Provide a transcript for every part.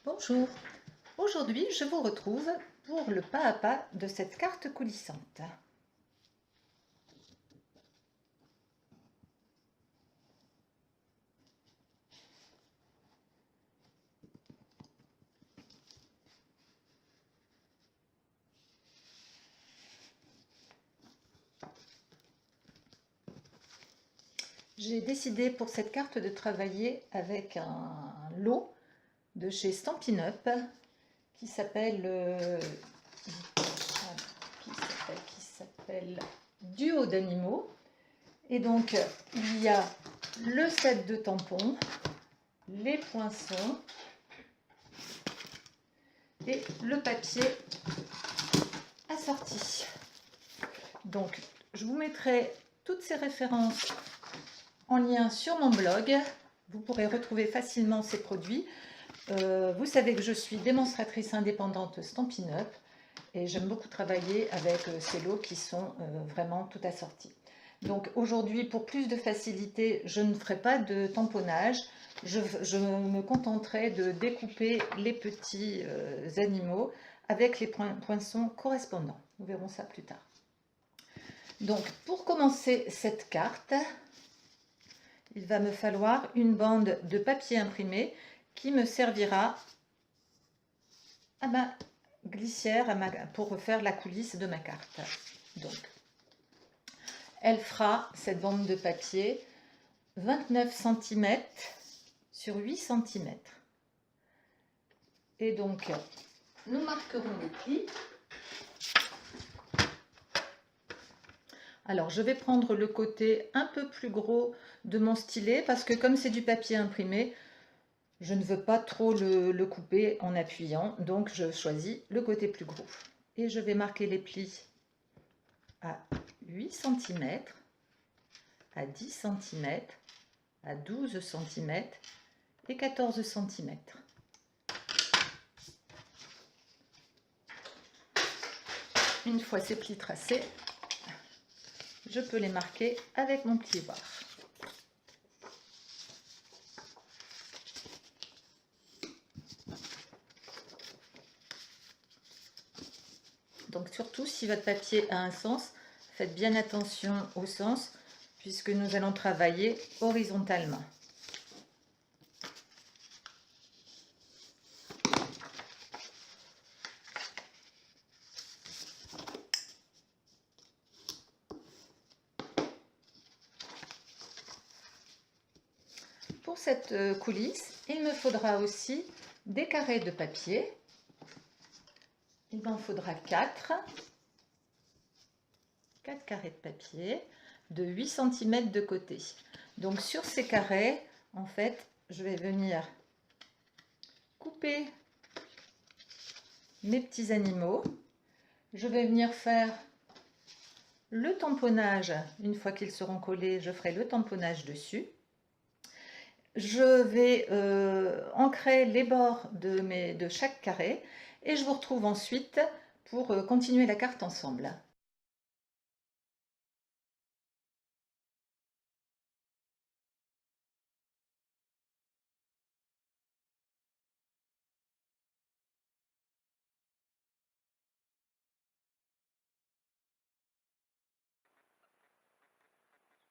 Bonjour, aujourd'hui je vous retrouve pour le pas à pas de cette carte coulissante. J'ai décidé pour cette carte de travailler avec un lot de chez Stampin' Up qui s'appelle Duo d'animaux. Et donc il y a le set de tampons, les poinçons et le papier assorti. Donc je vous mettrai toutes ces références en lien sur mon blog. Vous pourrez retrouver facilement ces produits. Vous savez que je suis démonstratrice indépendante Stampin' Up et j'aime beaucoup travailler avec ces lots qui sont vraiment tout assortis. Donc aujourd'hui, pour plus de facilité, je ne ferai pas de tamponnage. Je me contenterai de découper les petits animaux avec les poinçons correspondants. Nous verrons ça plus tard. Donc pour commencer cette carte, il va me falloir une bande de papier imprimé qui me servira à ma glissière pour faire la coulisse de ma carte. Donc, elle fera, cette bande de papier, 29 cm sur 8 cm. Et donc, nous marquerons les plis. Alors, je vais prendre le côté un peu plus gros de mon stylet parce que comme c'est du papier imprimé, je ne veux pas trop le couper en appuyant, donc je choisis le côté plus gros. Et je vais marquer les plis à 8 cm, à 10 cm, à 12 cm et 14 cm. Une fois ces plis tracés, je peux les marquer avec mon plioir. Donc surtout si votre papier a un sens, faites bien attention au sens puisque nous allons travailler horizontalement. Pour cette coulisse, il me faudra aussi des carrés de papier. Il m'en faudra 4 carrés de papier de 8 cm de côté. Donc sur ces carrés, en fait, je vais venir couper mes petits animaux. Je vais venir faire le tamponnage. Une fois qu'ils seront collés, je ferai le tamponnage dessus. Je vais ancrer les bords de chaque carré et je vous retrouve ensuite pour continuer la carte ensemble.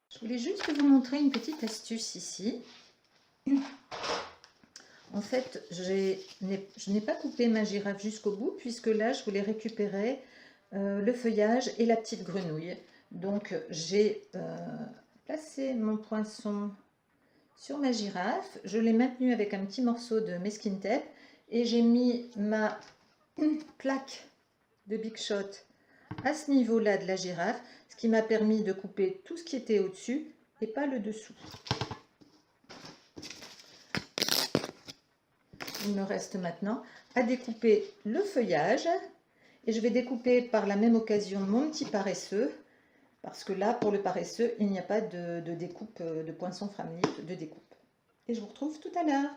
Je voulais juste vous montrer une petite astuce ici. En fait, je n'ai pas coupé ma girafe jusqu'au bout puisque là, je voulais récupérer le feuillage et la petite grenouille. Donc, j'ai placé mon poinçon sur ma girafe. Je l'ai maintenu avec un petit morceau de mesquin tape et j'ai mis ma plaque de Big Shot à ce niveau-là de la girafe, ce qui m'a permis de couper tout ce qui était au-dessus et pas le dessous. Il me reste maintenant à découper le feuillage et je vais découper par la même occasion mon petit paresseux parce que là, pour le paresseux, il n'y a pas de découpe de poinçon framlip de découpe. Et je vous retrouve tout à l'heure.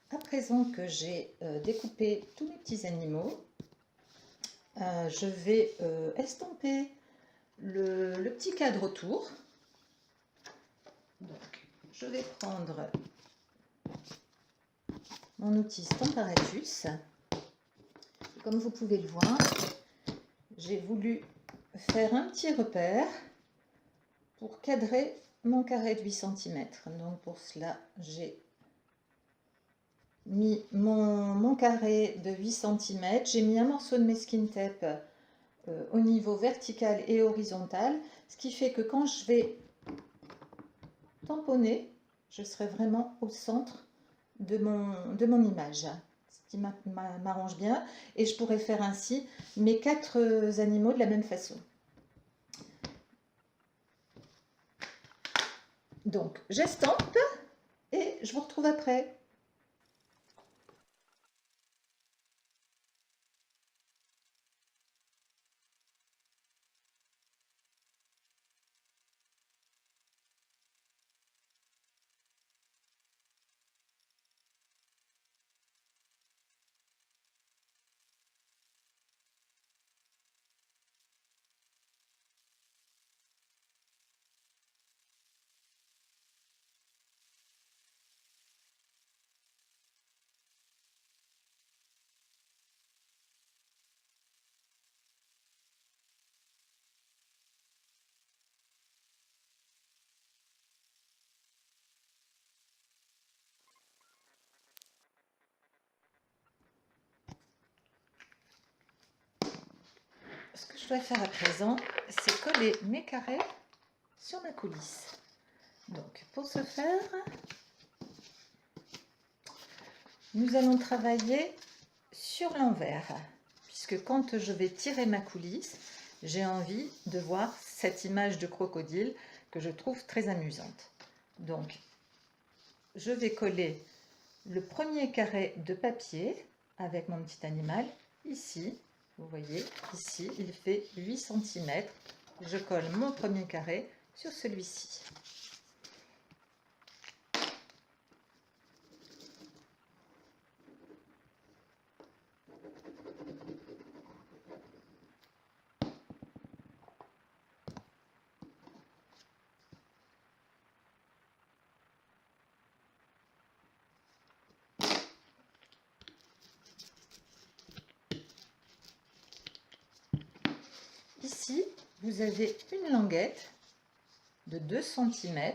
À présent que j'ai découpé tous mes petits animaux, je vais estomper le petit cadre autour. Donc, je vais prendre mon outil Stamparatus. Comme vous pouvez le voir, j'ai voulu faire un petit repère pour cadrer mon carré de 8 cm. Donc pour cela, j'ai mis mon carré de 8 cm. J'ai mis un morceau de mesquine tape au niveau vertical et horizontal, ce qui fait que quand je vais tamponner, je serai vraiment au centre de mon image, ce qui m'arrange bien, et je pourrais faire ainsi mes 4 animaux de la même façon. Donc j'estampe et je vous retrouve après. Ce que je dois faire à présent, c'est coller mes carrés sur ma coulisse. Donc pour ce faire, nous allons travailler sur l'envers, puisque quand je vais tirer ma coulisse, j'ai envie de voir cette image de crocodile que je trouve très amusante. Donc je vais coller le premier carré de papier avec mon petit animal ici. Vous voyez, ici, il fait 8 cm. Je colle mon premier carré sur celui-ci. Ici, vous avez une languette de 2 cm.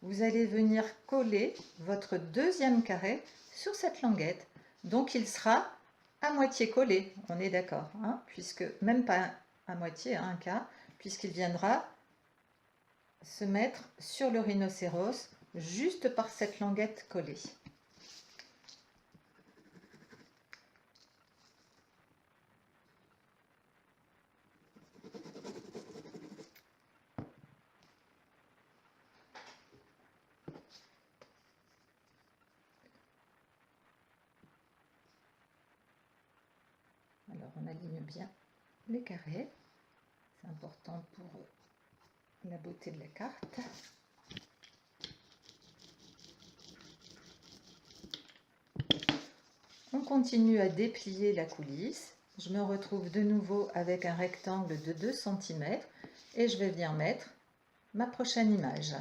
Vous allez venir coller votre deuxième carré sur cette languette. Donc il sera à moitié collé, on est d'accord, hein, puisque même pas à moitié, un quart, puisqu'il viendra se mettre sur le rhinocéros juste par cette languette collée. Alors on aligne bien les carrés, c'est important pour la beauté de la carte. On continue à déplier la coulisse. Je me retrouve de nouveau avec un rectangle de 2 cm et je vais venir mettre ma prochaine image.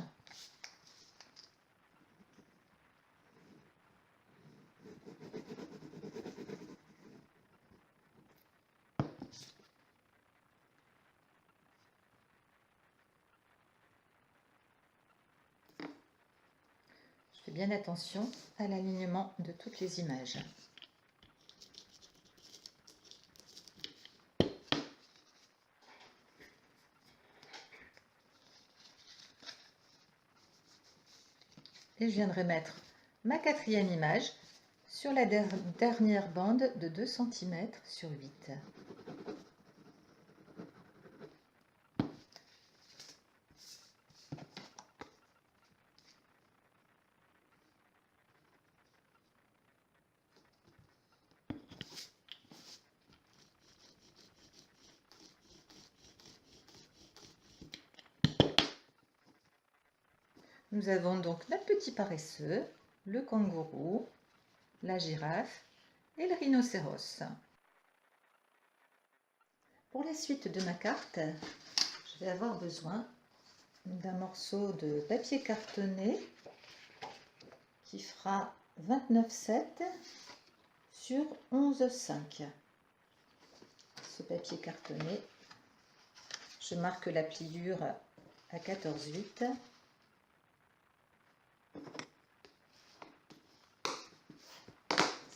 Je fais bien attention à l'alignement de toutes les images. Et je viendrai mettre ma quatrième image sur la dernière bande de 2 cm sur 8. Nous avons donc notre petit paresseux, le kangourou, la girafe et le rhinocéros. Pour la suite de ma carte, je vais avoir besoin d'un morceau de papier cartonné qui fera 29,7 sur 11,5. Ce papier cartonné, je marque la pliure à 14,8.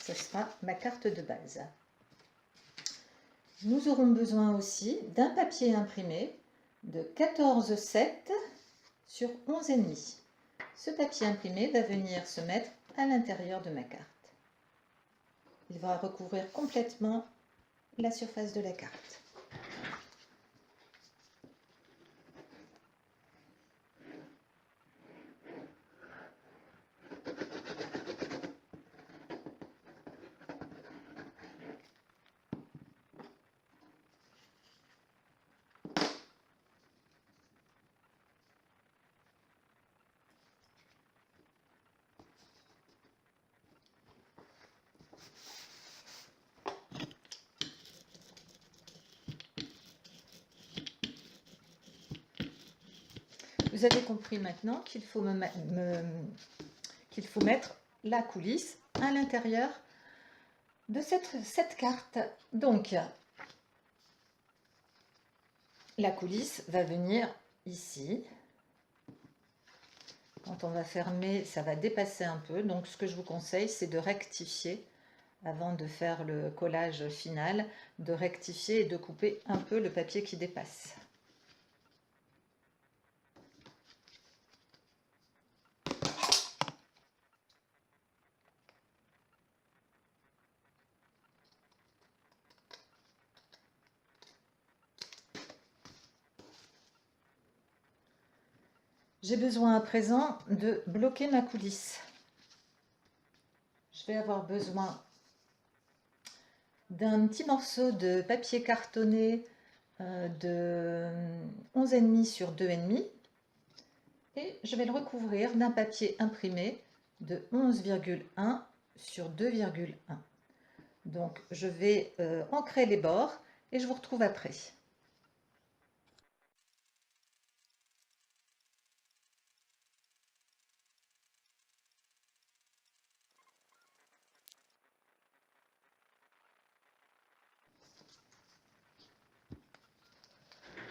Ce sera ma carte de base. Nous aurons besoin aussi d'un papier imprimé de 14,7 sur 11,5. Ce papier imprimé va venir se mettre à l'intérieur de ma carte. Il va recouvrir complètement la surface de la carte. Vous avez compris maintenant qu'il faut, qu'il faut mettre la coulisse à l'intérieur de cette carte. Donc, la coulisse va venir ici. Quand on va fermer, ça va dépasser un peu. Donc, ce que je vous conseille, c'est de rectifier avant de faire le collage final, de rectifier et de couper un peu le papier qui dépasse. J'ai besoin à présent de bloquer ma coulisse. Je vais avoir besoin d'un petit morceau de papier cartonné de 11,5 sur 2,5 et je vais le recouvrir d'un papier imprimé de 11,1 sur 2,1. Donc je vais ancrer les bords et je vous retrouve après.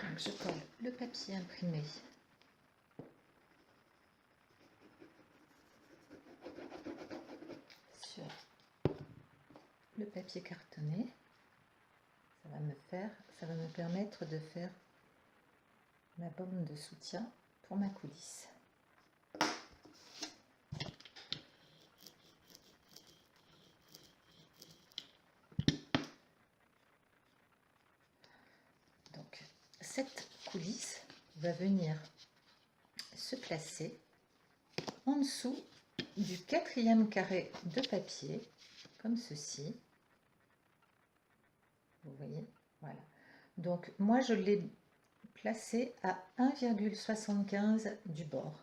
Donc je colle le papier imprimé sur le papier cartonné. Ça va me permettre de faire ma bande de soutien pour ma coulisse. Donc cette coulisse va venir se placer en dessous du 4e carré de papier, comme ceci. Vous voyez, voilà. Donc moi je l'ai placé à 1,75 du bord.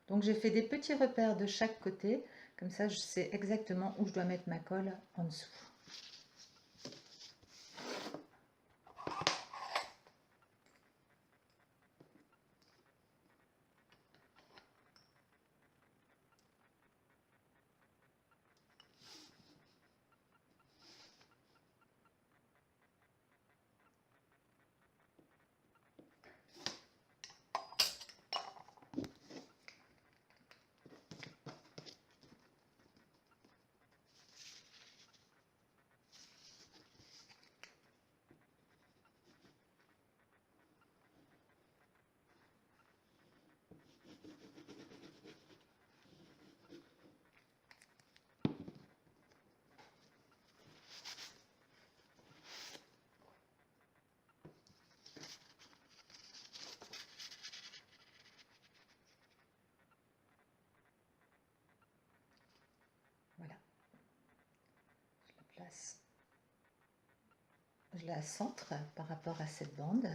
Donc j'ai fait des petits repères de chaque côté, comme ça je sais exactement où je dois mettre ma colle en dessous. Voilà. Je la place. Je la centre par rapport à cette bande.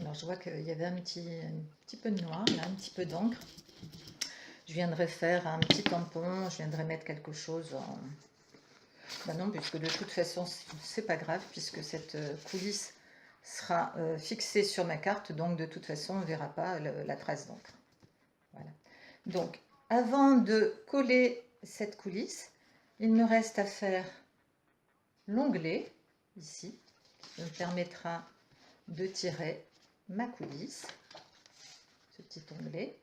Alors Alors je vois qu'il y avait un petit peu de noir, là, un petit peu d'encre. Je viendrai faire un petit tampon, je viendrai mettre quelque chose en... Ben non, puisque de toute façon, c'est pas grave, puisque cette coulisse sera fixée sur ma carte, donc de toute façon, on ne verra pas la trace d'encre. Voilà. Donc, avant de coller cette coulisse, il me reste à faire l'onglet, ici, qui me permettra de tirer ma coulisse, ce petit onglet.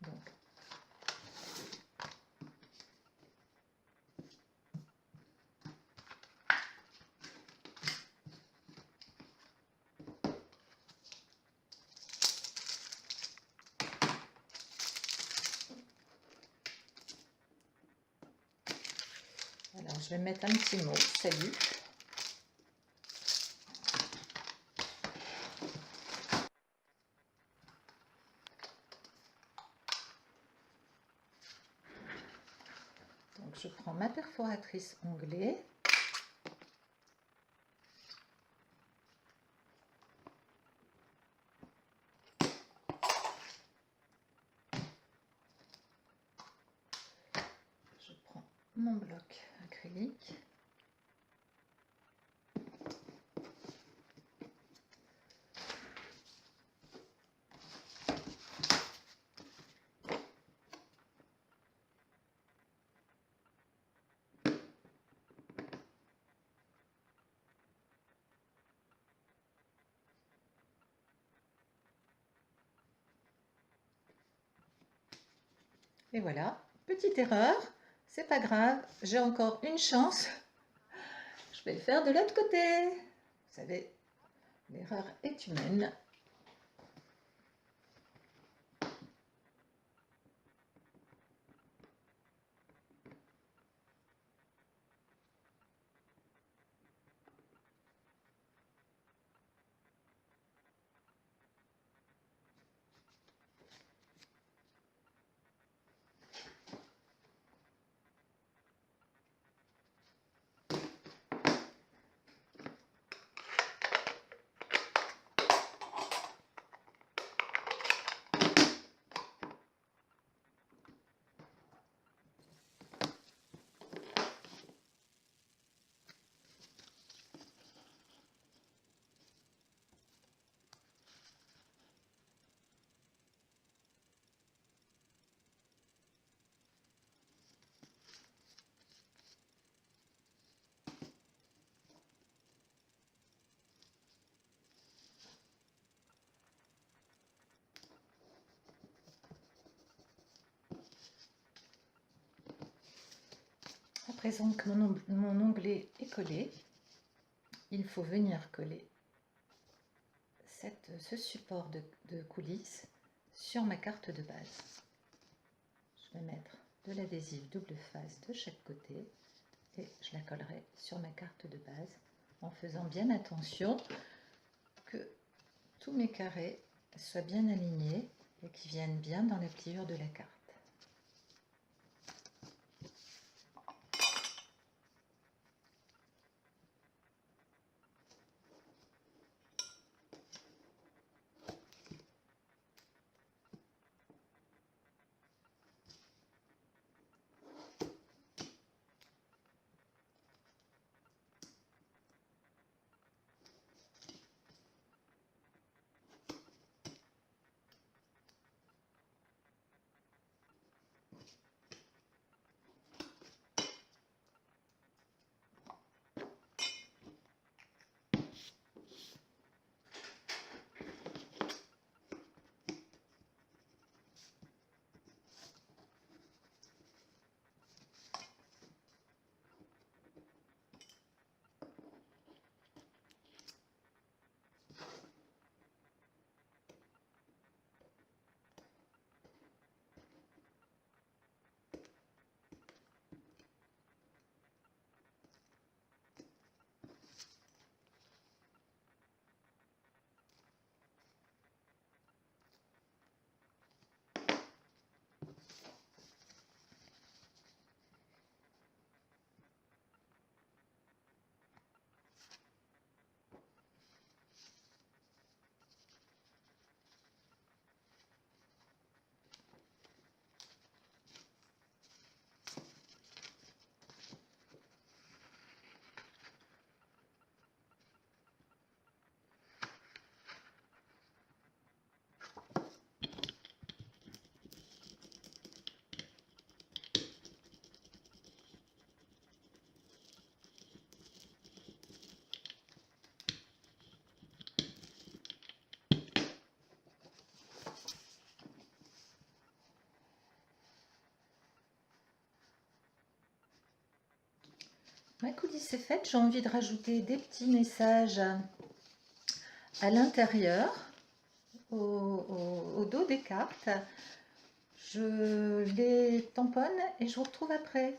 Donc, alors, je vais mettre un petit mot, salut. Donc, je prends ma perforatrice onglet. Je prends mon bloc acrylique. Et voilà, petite erreur, c'est pas grave, j'ai encore une chance. Je vais le faire de l'autre côté. Vous savez, l'erreur est humaine. À présent que mon onglet est collé, il faut venir coller ce support de coulisse sur ma carte de base. Je vais mettre de l'adhésif double face de chaque côté et je la collerai sur ma carte de base en faisant bien attention que tous mes carrés soient bien alignés et qu'ils viennent bien dans la pliure de la carte. Ma coulisse est faite, j'ai envie de rajouter des petits messages à l'intérieur, au dos des cartes. Je les tamponne et je vous retrouve après.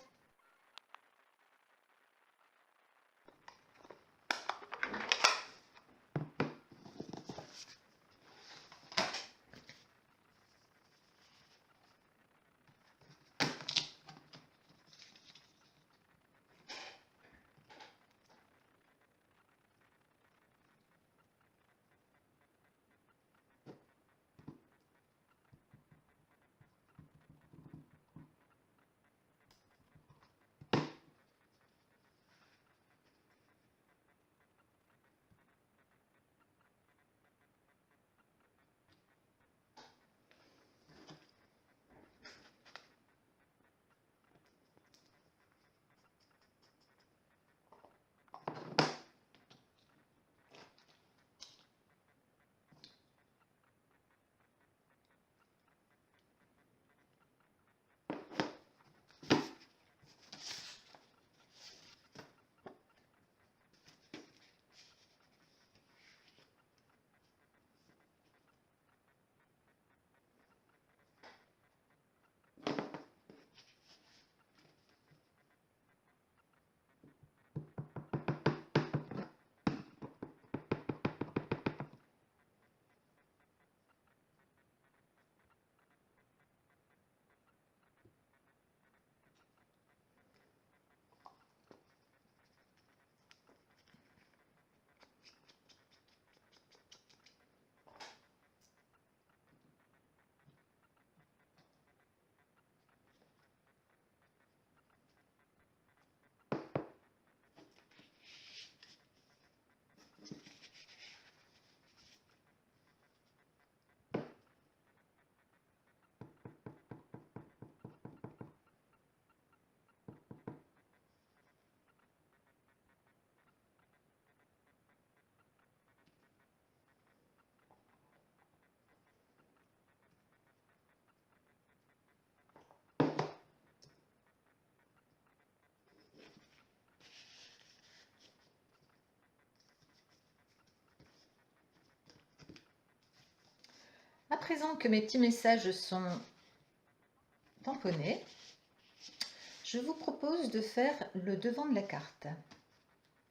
À présent que mes petits messages sont tamponnés, je vous propose de faire le devant de la carte.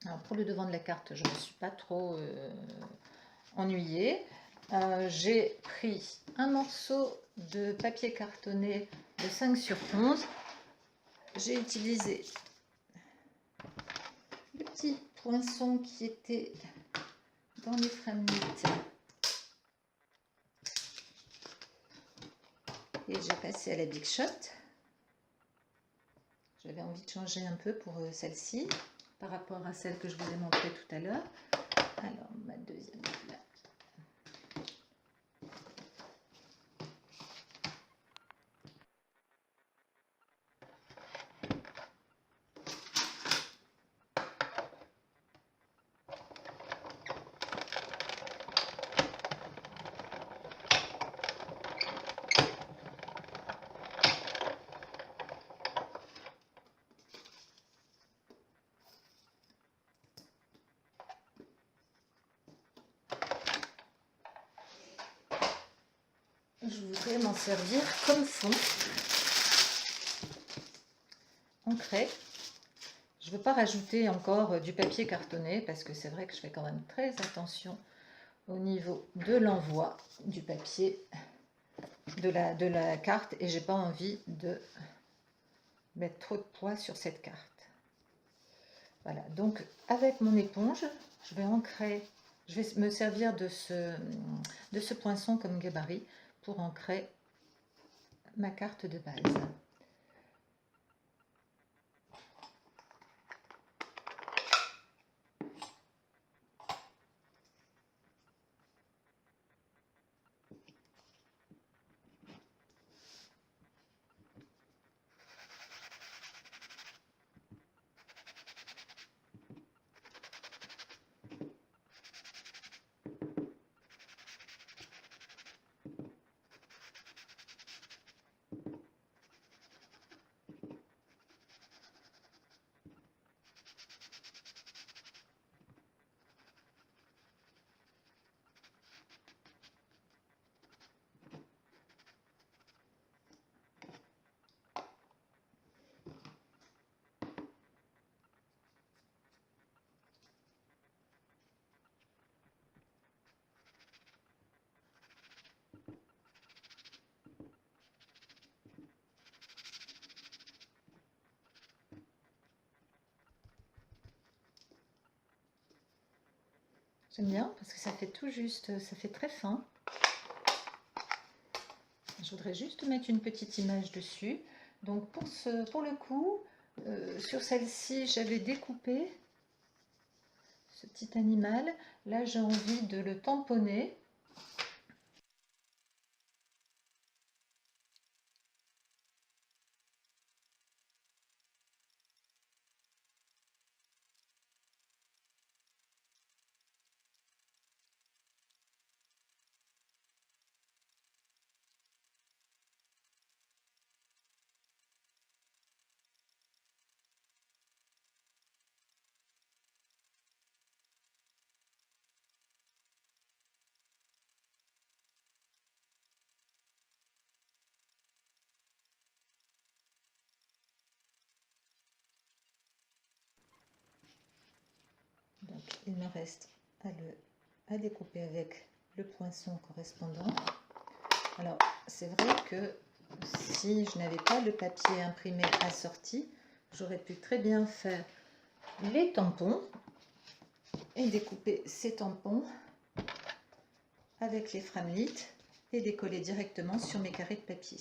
Alors pour le devant de la carte, je ne me suis pas trop ennuyée. J'ai pris un morceau de papier cartonné de 5 sur 11. J'ai utilisé le petit poinçon qui était dans les framenites et j'ai passé à la Big Shot. J'avais envie de changer un peu pour celle-ci par rapport à celle que je vous ai montrée tout à l'heure. Alors ma deuxième là. Je voudrais m'en servir comme fond en craie. Je ne veux pas rajouter encore du papier cartonné parce que c'est vrai que je fais quand même très attention au niveau de l'envoi du papier de la carte et j'ai pas envie de mettre trop de poids sur cette carte. Voilà, donc avec mon éponge, je vais ancrer, je vais me servir de ce poinçon comme gabarit pour ancrer ma carte de base. J'aime bien parce que ça fait tout juste, ça fait très fin. Je voudrais juste mettre une petite image dessus. Donc pour le coup, sur celle-ci, j'avais découpé ce petit animal. Là, j'ai envie de le tamponner. Donc, il me reste à découper avec le poinçon correspondant. Alors, c'est vrai que si je n'avais pas le papier imprimé assorti, j'aurais pu très bien faire les tampons et découper ces tampons avec les framelites et décoller directement sur mes carrés de papier.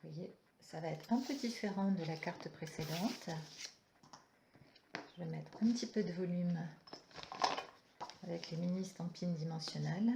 Vous voyez, ça va être un peu différent de la carte précédente. Je vais mettre un petit peu de volume avec les mini stampines dimensionnelles.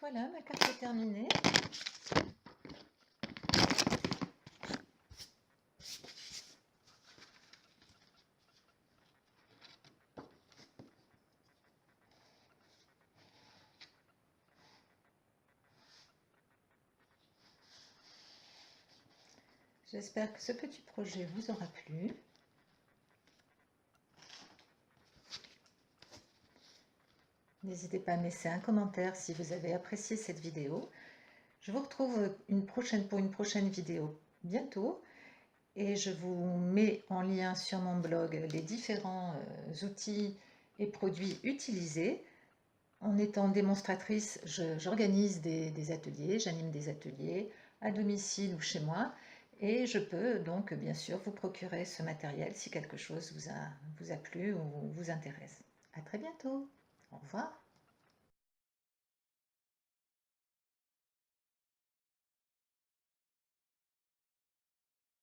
Voilà, ma carte est terminée. J'espère que ce petit projet vous aura plu. N'hésitez pas à me laisser un commentaire si vous avez apprécié cette vidéo. Je vous retrouve pour une prochaine vidéo bientôt. Et je vous mets en lien sur mon blog les différents outils et produits utilisés. En étant démonstratrice, j'organise des ateliers, j'anime des ateliers à domicile ou chez moi. Et je peux donc bien sûr vous procurer ce matériel si quelque chose vous a plu ou vous intéresse. À très bientôt. Au revoir.